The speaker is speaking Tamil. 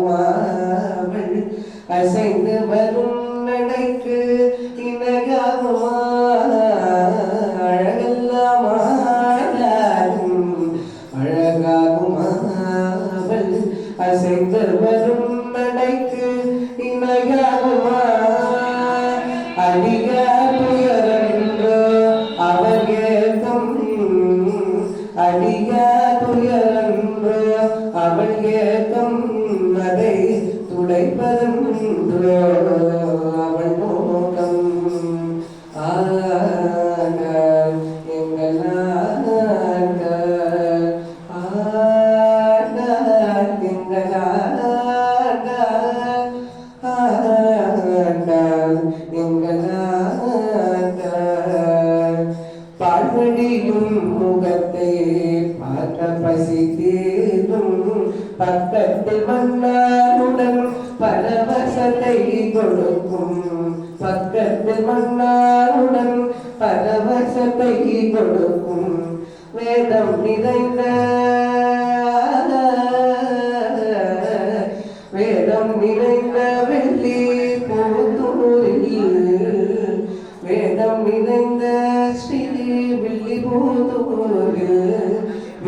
அழகாகுமாவள் அசைந்து வரும் நடைக்கு இணையாகுமா அழகெல்லாமாடும் அழகாகுமாவள் அசைந்து வரும் நடைக்கு இணையாகுமா அடிய துயரன்றோ அவர் ஏதம் அடிய துயரன்றோ அவள் ஏதம் அதை துடைப்பதன்றோ அவள் நோக்கம் ஆக எங்களாக ஆக எங்களாக ஆக எங்களாக பாழ்வடியும் முகத்தை பார்க்க பசி தீரும் பக்கத்தில் மன்னாருடன் பரவசத்தை கொடுக்கும் பக்கத்தில் மன்னாருடன் பரவசத்தை கொடுக்கும் வேதம் நிறைந்த வேதம் நிறைந்த வெள்ளி பூத்தூரில் வேதம் நிறைந்த ஸ்ரீ வில்லி பூத்தூரில்